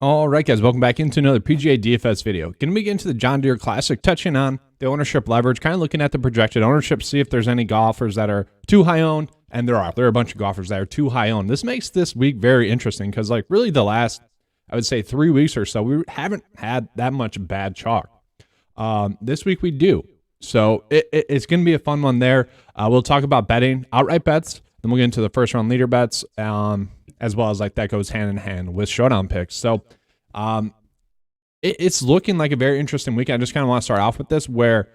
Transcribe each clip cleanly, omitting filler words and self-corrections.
All right, guys, welcome back into another PGA DFS video. Going to be getting to the John Deere Classic, touching on the ownership leverage, kind of looking at the projected ownership, see if there's any golfers that are too high owned, and there are a bunch of golfers that are too high owned. This makes this week very interesting because, like, really the last, I would say 3 weeks or so, we haven't had that much bad chalk. This week we do. So it's going to be a fun one there. We'll talk about betting, outright bets, then we'll get into the first round leader bets, as well as like that goes hand in hand with showdown picks. So it's looking like a very interesting week. I just kind of want to start off with this where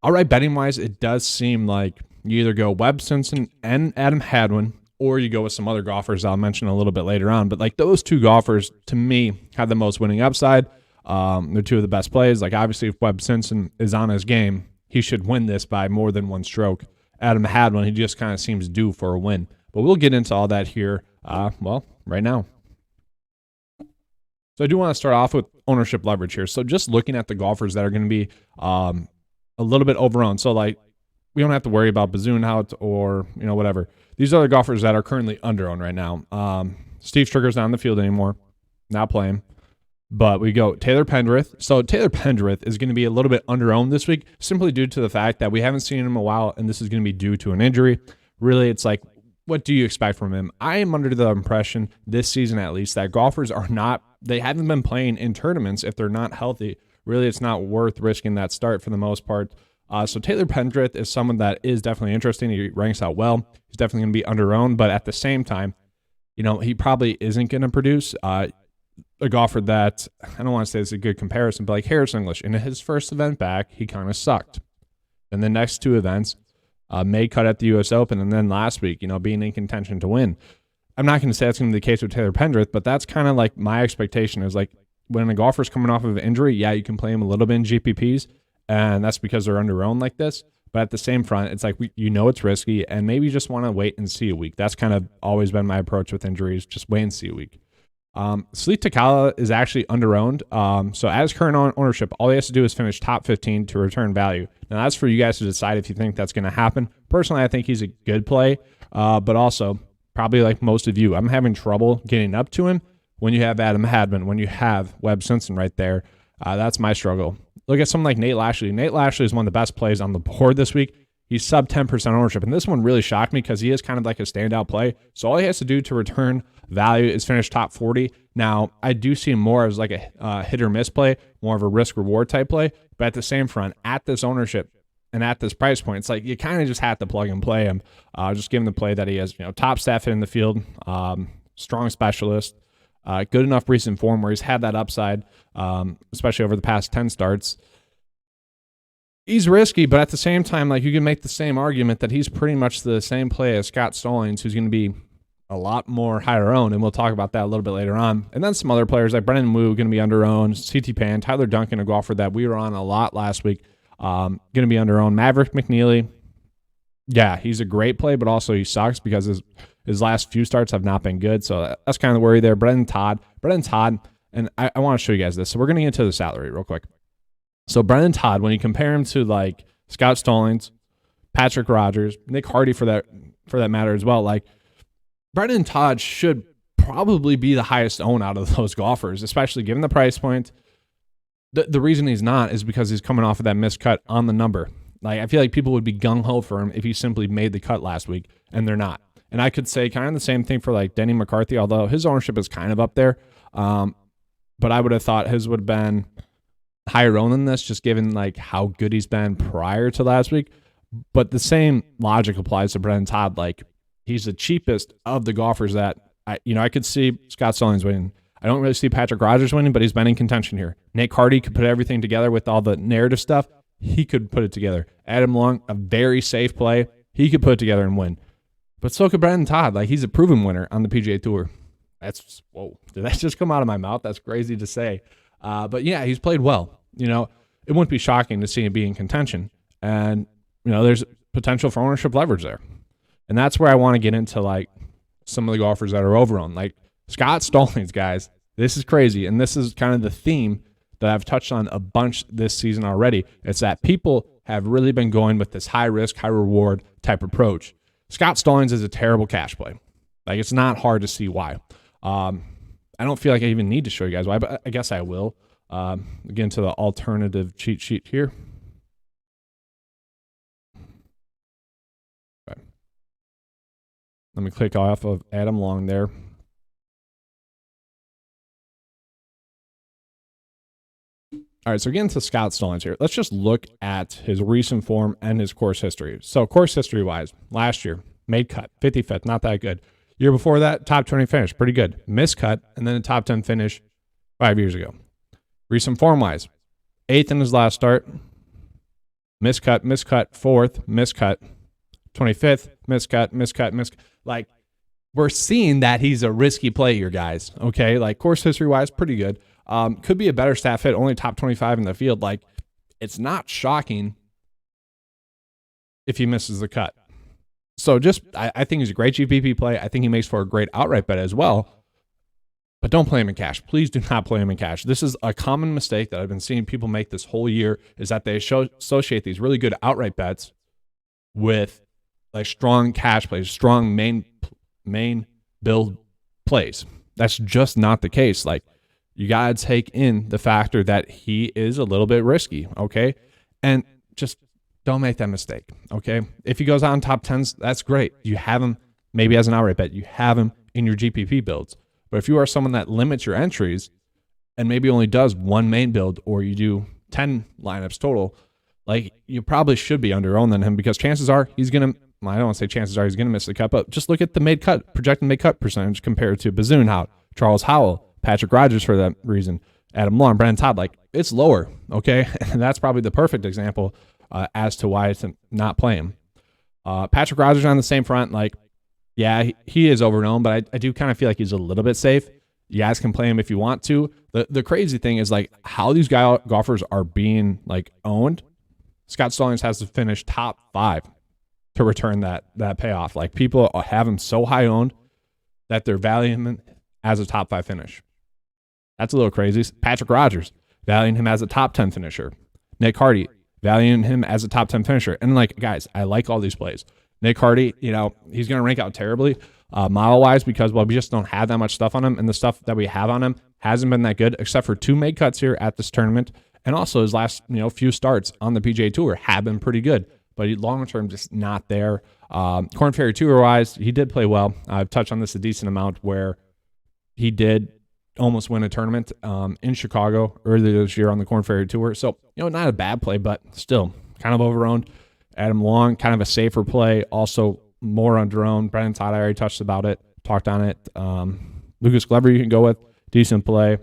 outright betting wise, it does seem like you either go Webb Simpson and Adam Hadwin, or you go with some other golfers I'll mention a little bit later on. But like those two golfers to me have the most winning upside. They're two of the best plays. Like obviously if Webb Simpson is on his game, he should win this by more than one stroke. Adam Hadwin, he just kind of seems due for a win. But we'll get into all that here, right now. So I do want to start off with ownership leverage here. So just looking at the golfers that are going to be a little bit overowned. So like we don't have to worry about Bazoonhout or whatever. These are the golfers that are currently underowned right now. Steve Striger's not on the field anymore, not playing. But we go Taylor Pendrith. So Taylor Pendrith is going to be a little bit underowned this week simply due to the fact that we haven't seen him in a while, and this is going to be due to an injury. Really, it's like, what do you expect from him? I am under the impression, this season at least, that golfers they haven't been playing in tournaments if they're not healthy. Really, it's not worth risking that start for the most part. So Taylor Pendrith is someone that is definitely interesting. He ranks out well. He's definitely going to be underowned, but at the same time, he probably isn't going to produce. A golfer that, I don't want to say it's a good comparison, but like Harris English, in his first event back, he kind of sucked. And the next two events, made cut at the U.S. Open, and then last week, being in contention to win. I'm not going to say that's going to be the case with Taylor Pendrith, but that's kind of like my expectation is like when a golfer's coming off of an injury, yeah, you can play him a little bit in GPPs, and that's because they're underowned like this. But at the same front, it's like it's risky, and maybe you just want to wait and see a week. That's kind of always been my approach with injuries, just wait and see a week. Sleet Takala is actually underowned. So as current ownership, all he has to do is finish top 15 to return value. Now that's for you guys to decide if you think that's going to happen. Personally, I think he's a good play, but also probably like most of you, I'm having trouble getting up to him when you have Adam Hadwin, when you have Webb Simpson right there. That's my struggle. Look at someone like Nate Lashley. Nate Lashley is one of the best plays on the board this week. He's sub 10% ownership, and this one really shocked me because he is kind of like a standout play. So all he has to do to return value is finish top 40. Now, I do see him more as like a hit or miss play, more of a risk-reward type play, but at the same front, at this ownership and at this price point, it's like you kind of just have to plug and play him. Just give him the play that he has, top staff in the field, strong specialist, good enough recent form where he's had that upside, especially over the past 10 starts. He's risky, but at the same time, like you can make the same argument that he's pretty much the same play as Scott Stallings, who's going to be a lot more higher owned, and we'll talk about that a little bit later on. And then some other players like Brendan Wu going to be underowned, CT Pan, Tyler Duncan, a golfer that we were on a lot last week, going to be underowned. Maverick McNeely, yeah, he's a great play, but also he sucks because his last few starts have not been good. So that's kind of the worry there. Brendan Todd, and I want to show you guys this. So we're going to get into the salary real quick. So Brendan Todd, when you compare him to like Scott Stallings, Patrick Rogers, Nick Hardy for that matter as well, like Brendan Todd should probably be the highest owned out of those golfers, especially given the price point. The reason he's not is because he's coming off of that missed cut on the number. Like I feel like people would be gung-ho for him if he simply made the cut last week, and they're not. And I could say kind of the same thing for like Denny McCarthy, although his ownership is kind of up there. But I would have thought his would have been higher owned than this, just given like how good he's been prior to last week. But the same logic applies to Brendan Todd. Like he's the cheapest of the golfers that I could see Scott Stallings winning. I don't really see Patrick Rogers winning, but he's been in contention here. Nick Hardy could put everything together with all the narrative stuff. He could put it together. Adam Long, a very safe play. He could put it together and win. But so could Brendan Todd. Like he's a proven winner on the PGA Tour. Whoa, did that just come out of my mouth? That's crazy to say. But yeah, he's played well. It wouldn't be shocking to see him be in contention. And, there's potential for ownership leverage there. And that's where I want to get into like some of the golfers that are overowned. Like Scott Stallings, guys, this is crazy. And this is kind of the theme that I've touched on a bunch this season already. It's that people have really been going with this high risk, high reward type approach. Scott Stallings is a terrible cash play. Like it's not hard to see why. I don't feel like I even need to show you guys why, but I guess I will. Get into the alternative cheat sheet here. Okay. Let me click off of Adam Long there. All right, so getting to Scott Stallings here. Let's just look at his recent form and his course history. So course history-wise, last year, made cut, 55th, not that good. Year before that, top 20 finish, pretty good. Missed cut, and then a top 10 finish 5 years ago. Recent form-wise, 8th in his last start, miscut, 4th, miscut, 25th, miscut. Like, we're seeing that he's a risky play here, guys, okay? Like, course history-wise, pretty good. Could be a better staff fit, only top 25 in the field. Like, it's not shocking if he misses the cut. So I think he's a great GPP play. I think he makes for a great outright bet as well. But don't play him in cash. Please do not play him in cash. This is a common mistake that I've been seeing people make this whole year, is that they associate these really good outright bets with like strong cash plays, strong main build plays. That's just not the case. Like, you got to take in the factor that he is a little bit risky, okay? And just don't make that mistake, okay? If he goes out in top 10s, that's great. You have him maybe as an outright bet. You have him in your GPP builds. But if you are someone that limits your entries and maybe only does one main build, or you do 10 lineups total, like, you probably should be under-owned than him, because chances are he's going to, I don't want to say chances are he's going to miss the cut, but just look at the projected made cut percentage compared to Bazoon, Charles Howell, Patrick Rogers for that reason, Adam Long, Brandon Todd. Like, it's lower, okay? And that's probably the perfect example as to why it's not playing. Patrick Rogers on the same front, like, yeah, he is overknown, but I do kind of feel like he's a little bit safe. You guys can play him if you want to. The crazy thing is, like, how these golfers are being, like, owned. Scott Stallings has to finish top 5 to return that payoff. Like, people have him so high owned that they're valuing him as a top 5 finish. That's a little crazy. Patrick Rogers, valuing him as a top 10 finisher. Nick Hardy, valuing him as a top 10 finisher. And, like, guys, I like all these plays. Nick Hardy, you know, he's going to rank out terribly model-wise because, well, we just don't have that much stuff on him, and the stuff that we have on him hasn't been that good, except for 2 made cuts here at this tournament, and also his last, few starts on the PGA Tour have been pretty good, but long-term just not there. Korn Ferry Tour-wise, he did play well. I've touched on this a decent amount, where he did almost win a tournament in Chicago earlier this year on the Korn Ferry Tour. So, not a bad play, but still kind of overowned. Adam Long, kind of a safer play, also more under-owned. Brendan Todd, I already talked on it. Lucas Glover, you can go with, decent play.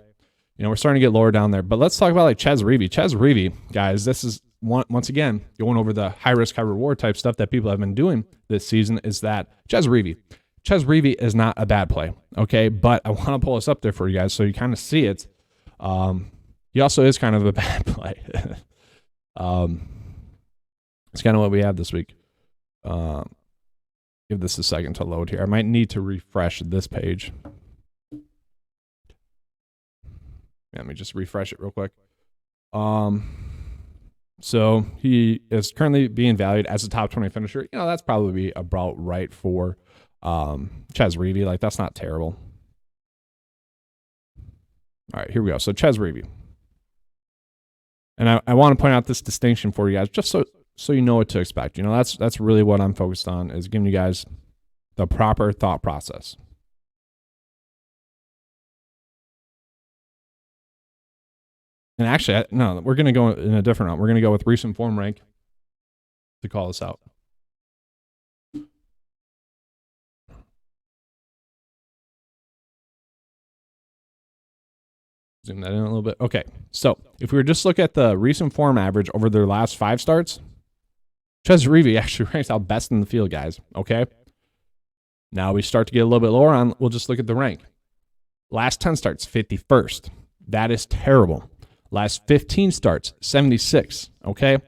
We're starting to get lower down there. But let's talk about, like, Chez Reavie. Chez Reavie, guys, this is, once again, going over the high-risk, high-reward type stuff that people have been doing this season, is that Chez Reavie is not a bad play, okay? But I want to pull this up there for you guys so you kind of see it. He also is kind of a bad play. It's kind of what we have this week. Give this a second to load here. I might need to refresh this page. Let me just refresh it real quick. So he is currently being valued as a top 20 finisher. That's probably about right for Chez Reavie. Like, that's not terrible. All right, here we go. So Chez Reavie. And I want to point out this distinction for you guys, just so you know what to expect. That's really what I'm focused on, is giving you guys the proper thought process. And actually, no, we're going to go in a different route. We're going to go with recent form rank to call this out. Zoom that in a little bit. Okay, so if we were just look at the recent form average over their last 5 starts, Chez Reavie actually ranks out best in the field, guys, okay? Now we start to get a little bit lower on, we'll just look at the rank. Last 10 starts, 51st. That is terrible. Last 15 starts, 76, okay?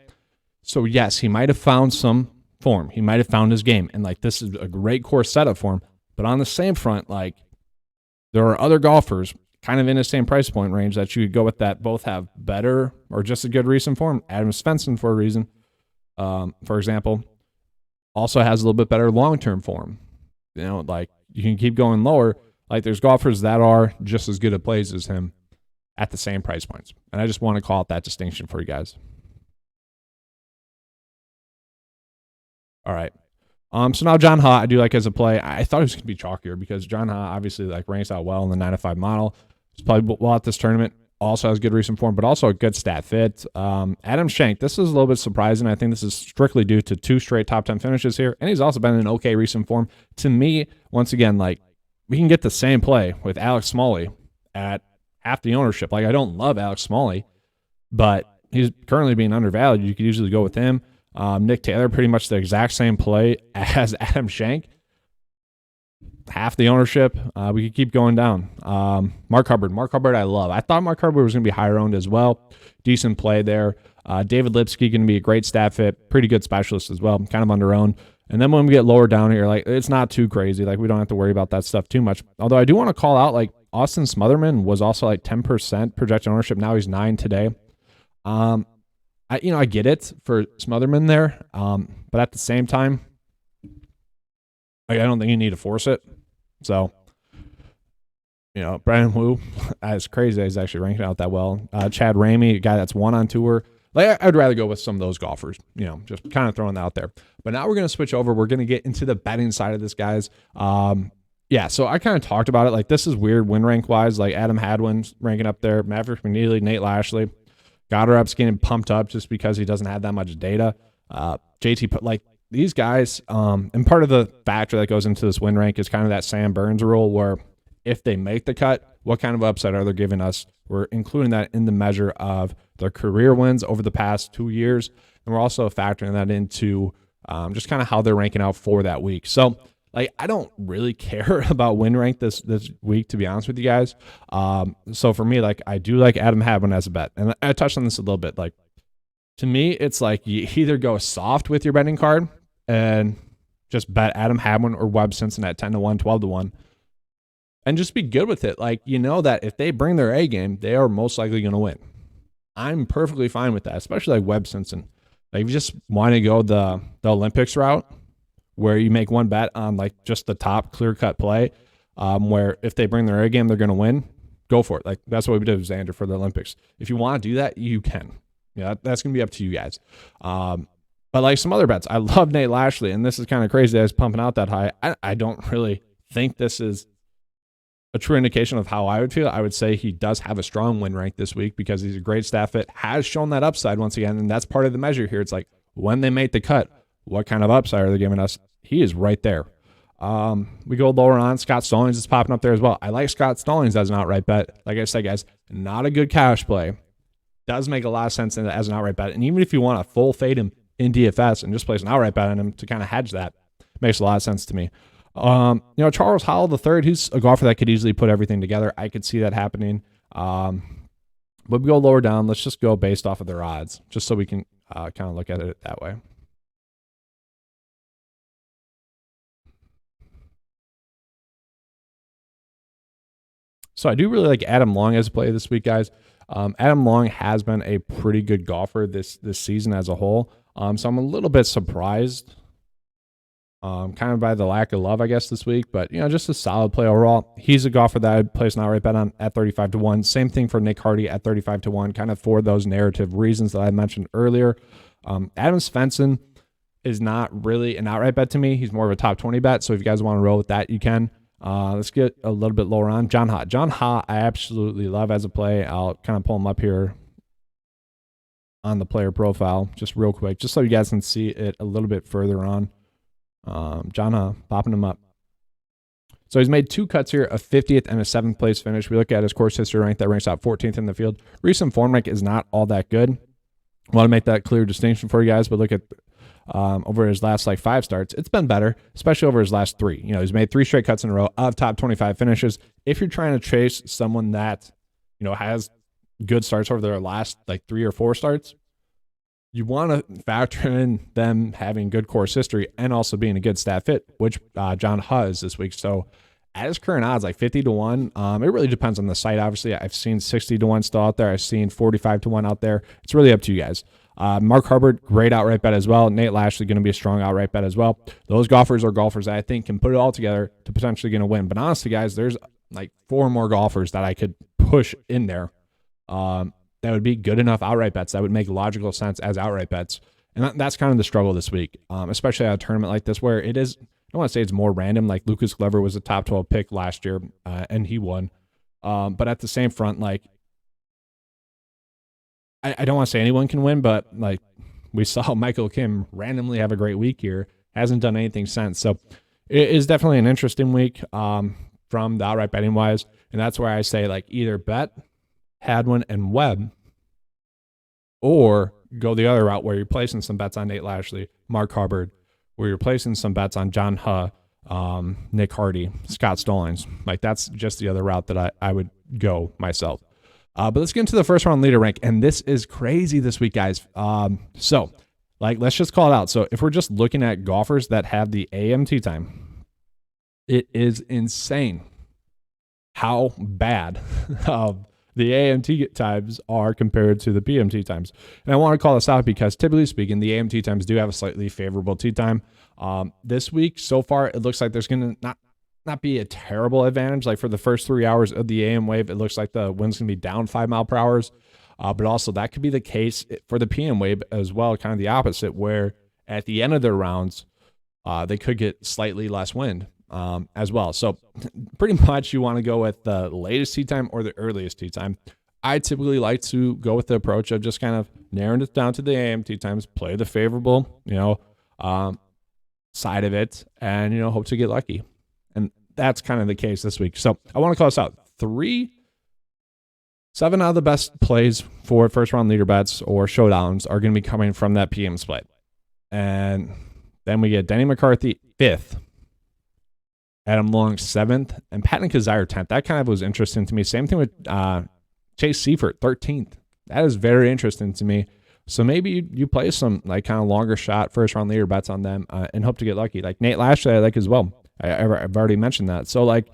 So yes, he might have found some form. He might have found his game, and, like, this is a great course setup for him. But on the same front, like, there are other golfers kind of in the same price point range that you could go with that both have better or just a good recent form. Adam Svensson, for a reason, for example, also has a little bit better long-term form. Like, you can keep going lower. Like there's golfers that are just as good at plays as him at the same price points. And I just want to call out that distinction for you guys. All right. So now John Ha, I do like as a play. I thought he was going to be chalkier because John Ha obviously like ranks out well in the 9-5 model. He's probably well at this tournament. Also has good recent form, but also a good stat fit. Adam Schenk, this is a little bit surprising. I think this is strictly due to 2 straight top 10 finishes here, and he's also been in okay recent form. To me, once again, like we can get the same play with Alex Smalley at half the ownership. Like I don't love Alex Smalley, but he's currently being undervalued. You could usually go with him. Nick Taylor, pretty much the exact same play as Adam Schenk. Half the ownership. We could keep going down. Mark Hubbard. Mark Hubbard I love. I thought Mark Hubbard was going to be higher owned as well. Decent play there. David Lipsky going to be a great stat fit. Pretty good specialist as well. Kind of under owned. And then when we get lower down here, like it's not too crazy. Like we don't have to worry about that stuff too much. Although I do want to call out like Austin Smotherman was also like 10% projected ownership. Now he's 9 today. I get it for Smotherman there. But at the same time, I don't think you need to force it. So, Brandon Wu, as crazy as he's actually ranking out that well. Chad Ramey, a guy that's 1 on tour. Like I'd rather go with some of those golfers, just kind of throwing that out there. But now we're going to switch over. We're going to get into the betting side of this, guys. So I kind of talked about it. Like this is weird win rank wise. Like Adam Hadwin's ranking up there. Maverick McNeely, Nate Lashley. Goddard's getting pumped up just because he doesn't have that much data. JT, like these guys, and part of the factor that goes into this win rank is kind of that Sam Burns rule where if they make the cut, what kind of upside are they giving us? We're including that in the measure of their career wins over the past 2 years. And we're also factoring that into just kind of how they're ranking out for that week. So like, I don't really care about win rank this week, to be honest with you guys. So for me, like I do like Adam Hadwin as a bet. And I touched on this a little bit. Like to me, it's like you either go soft with your betting card and just bet Adam Hadwin or Webb Simpson at 10-1, 12-1, and just be good with it. Like, that if they bring their A game, they are most likely going to win. I'm perfectly fine with that, especially like Webb Simpson. Like, if you just want to go the Olympics route where you make one bet on like just the top clear-cut play, where if they bring their A game, they're going to win, go for it. Like, that's what we did with Xander for the Olympics. If you want to do that, you can. That's going to be up to you guys. But like some other bets, I love Nate Lashley, and this is kind of crazy that he's pumping out that high. I don't really think this is a true indication of how I would feel. I would say he does have a strong win rank this week because he's a great staff fit, has shown that upside once again, and that's part of the measure here. It's like when they make the cut, what kind of upside are they giving us? He is right there. We go lower on. Scott Stallings is popping up there as well. I like Scott Stallings as an outright bet. Like I said, guys, not a good cash play. Does make a lot of sense as an outright bet. And even if you want to full fade him in DFS and just place an outright bet on him to kind of hedge that, makes a lot of sense to me. Charles Howell III, he's a golfer that could easily put everything together. I could see that happening. But we go lower down. Let's just go based off of their odds, just so we can kind of look at it that way. So I do really like Adam Long as a play this week, guys. Adam Long has been a pretty good golfer this season as a whole. So I'm a little bit surprised kind of by the lack of love, I guess, this week. But, just a solid play overall. He's a golfer that I'd place an outright bet on at 35-1. Same thing for Nick Hardy at 35-1, kind of for those narrative reasons that I mentioned earlier. Adam Svensson is not really an outright bet to me. He's more of a top 20 bet. So if you guys want to roll with that, you can. Let's get a little bit lower on. John Ha. John Ha, I absolutely love as a play. I'll kind of pull him up here on the player profile just real quick, just so you guys can see it a little bit further on. John Ha, popping him up. So he's made 2 cuts here, a 50th and a 7th place finish. We look at his course history rank that ranks out 14th in the field. Recent form rank is not all that good. I want to make that clear distinction for you guys, but look at over his last 5 starts, it's been better, especially over his last 3. He's made 3 straight cuts in a row of top 25 finishes. If you're trying to chase someone that, has good starts over their last 3 or 4 starts, you want to factor in them having good course history and also being a good stat fit, which John Ha is this week. So at his current odds, 50-1, it really depends on the site. Obviously, I've seen 60-1 still out there. I've seen 45-1 out there. It's really up to you guys. Mark Hubbard, great outright bet as well. Nate Lashley going to be a strong outright bet as well. Those golfers are golfers that I think can put it all together to potentially going to win. But honestly, guys, there's like 4 more golfers that I could push in there. That would be good enough outright bets. That would make logical sense as outright bets. And that's kind of the struggle this week, especially at a tournament like this where it is, I don't want to say it's more random. Like Lucas Glover was a top 12 pick last year, and he won. But at the same front, like, I don't want to say anyone can win, but like we saw Michael Kim randomly have a great week here. Hasn't done anything since. So it is definitely an interesting week from the outright betting wise. And that's where I say like either bet Hadwin and Webb, or go the other route where you're placing some bets on Nate Lashley, Mark Hubbard, where you're placing some bets on John Huh, Nick Hardy, Scott Stallings. Like that's just the other route that I would go myself. But let's get into the first round leader rank. And this is crazy this week, guys. So like, let's just call it out. So if we're just looking at golfers that have the AM tee time, it is insane how bad the AM tee times are compared to the PM tee times. And I want to call this out because typically speaking, the AM tee times do have a slightly favorable tee time. This week, so far, it looks like there's going to not be a terrible advantage. Like for the first 3 hours of the AM wave, it looks like the wind's going to be down 5 mile per hour. But also that could be the case for the PM wave as well, kind of the opposite, where at the end of their rounds, they could get slightly less wind as well. So pretty much you want to go with the latest tee time or the earliest tee time. I typically like to go with the approach of just kind of narrowing it down to the AM tee times, play the favorable, side of it, and, hope to get lucky. And that's kind of the case this week. So I want to call this out. 7 out of the best plays for first round leader bets or showdowns are going to be coming from that PM split. And then we get Denny McCarthy 5th, Adam Long 7th, and Patton Kizzire 10th. That kind of was interesting to me. Same thing with Chase Seifert 13th. That is very interesting to me. So maybe you play some like kind of longer shot first round leader bets on them and hope to get lucky. Like Nate Lashley I like as well. I've already mentioned that. So like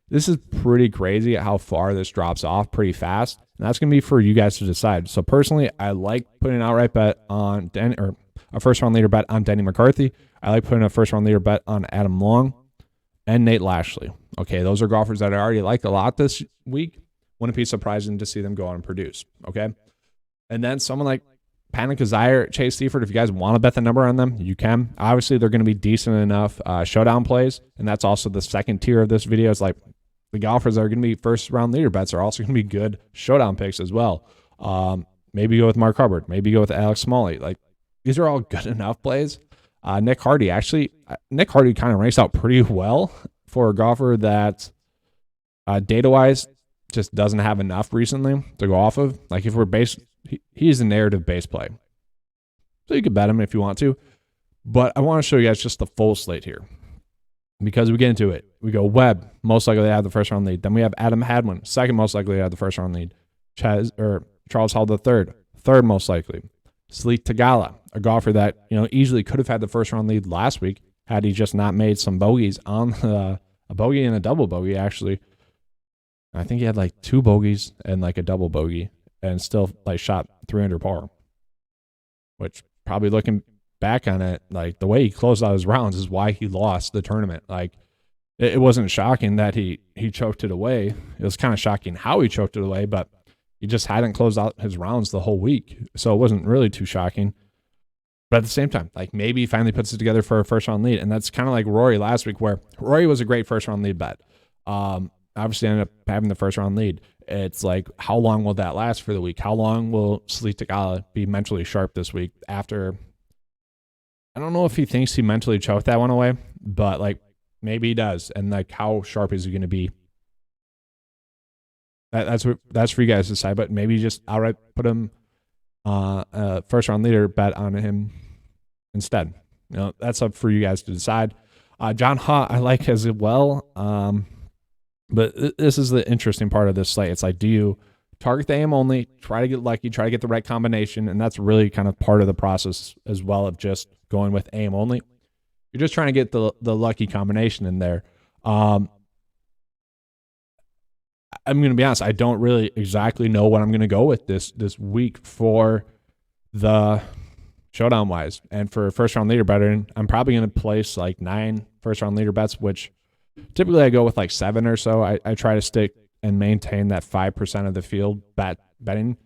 this is pretty crazy how far this drops off pretty fast. And that's going to be for you guys to decide. So personally, I like putting an outright bet on a first round leader bet on Denny McCarthy. I like putting a first round leader bet on Adam Long and Nate Lashley. Okay, those are golfers that I already like a lot this week. Wouldn't be surprising to see them go on and produce. Okay, and then someone like Patton Kizzire, Chase Seifert, if you guys want to bet the number on them, you can. Obviously, they're going to be decent enough showdown plays, and that's also the second tier of this video. It's like the golfers that are going to be first-round leader bets are also going to be good showdown picks as well. Maybe go with Mark Hubbard. Maybe go with Alex Smalley. Like these are all good enough plays. Nick Hardy kind of ranks out pretty well for a golfer that data-wise just doesn't have enough recently to go off of. Like if we're he's a narrative base play. So you could bet him if you want to. But I want to show you guys just the full slate here. Because we get into it. We go Webb, most likely to have the first round lead. Then we have Adam Hadwin, second most likely to have the first round lead. Charles Hall the third most likely. Sleet Tagala, a golfer that easily could have had the first round lead last week had he just not made some bogeys on a bogey and a double bogey actually. I think he had like 2 bogeys and like a double bogey and still like shot 300 par, which probably looking back on it, like the way he closed out his rounds is why he lost the tournament. Like it wasn't shocking that he choked it away. It was kind of shocking how he choked it away, but he just hadn't closed out his rounds the whole week. So it wasn't really too shocking. But at the same time, like maybe he finally puts it together for a first round lead. And that's kind of like Rory last week, where Rory was a great first round lead bet. Obviously ended up having the first round lead. It's like, how long will that last for the week? How long will Sleet Tagala be mentally sharp this week after? I don't know if he thinks he mentally choked that one away, but like maybe he does. And like, how sharp is he going to be? That's for you guys to decide. But maybe just outright put him first round leader bet on him instead. That's up for you guys to decide. John Huh I like as well. But this is the interesting part of this slate. It's like, do you target the AM only, try to get lucky, try to get the right combination? And that's really kind of part of the process as well of just going with AM only. You're just trying to get the lucky combination in there. I'm going to be honest, I don't really exactly know what I'm going to go with this week for the showdown wise. And for first round leader betting, I'm probably going to place like 9 first round leader bets, which Typically, I go with like 7 or so. I try to stick and maintain that 5% of the field betting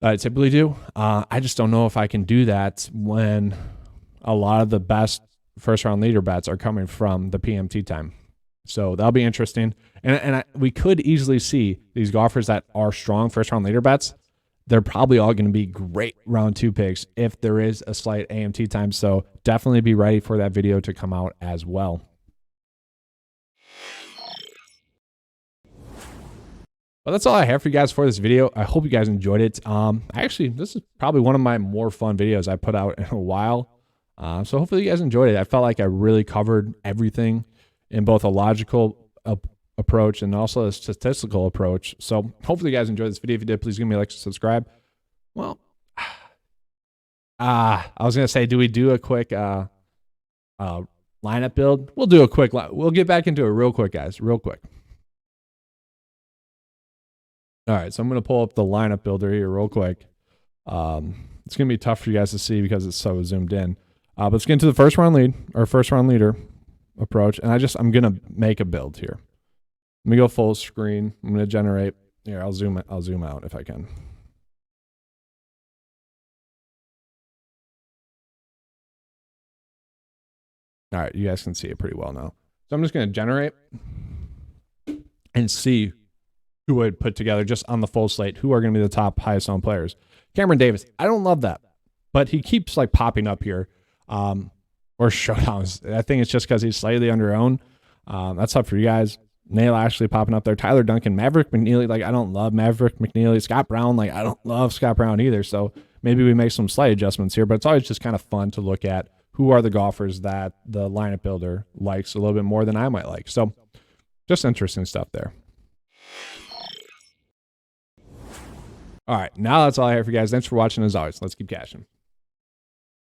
that I typically do. I just don't know if I can do that when a lot of the best first round leader bets are coming from the PMT time. So that'll be interesting. And we could easily see these golfers that are strong first round leader bets. They're probably all going to be great round 2 picks if there is a slight AMT time. So definitely be ready for that video to come out as well. Well, that's all I have for you guys for this video. I hope you guys enjoyed it. Actually, this is probably one of my more fun videos I put out in a while. So hopefully you guys enjoyed it. I felt like I really covered everything in both a logical approach and also a statistical approach. So hopefully you guys enjoyed this video. If you did, please give me a like and subscribe. Well, I was going to say, do we do a quick lineup build? We'll do a quick, we'll get back into it real quick, guys, real quick. All right, so I'm going to pull up the lineup builder here real quick. It's going to be tough for you guys to see because it's so zoomed in. But let's get into the first round leader approach. And I'm going to make a build here. Let me go full screen. I'm going to generate. Here, I'll zoom out if I can. All right, you guys can see it pretty well now. So I'm just going to generate and see who would put together just on the full slate, who are going to be the top highest owned players. Cameron Davis, I don't love that, but he keeps like popping up here. Or showdowns. I think it's just because he's slightly under owned. That's up for you guys. Nail Ashley popping up there. Tyler Duncan, Maverick McNeely. Like, I don't love Maverick McNeely. Scott Brown, like, I don't love Scott Brown either. So maybe we make some slight adjustments here, but it's always just kind of fun to look at who are the golfers that the lineup builder likes a little bit more than I might like. So just interesting stuff there. All right, now that's all I have for you guys. Thanks for watching as always. Let's keep cashing.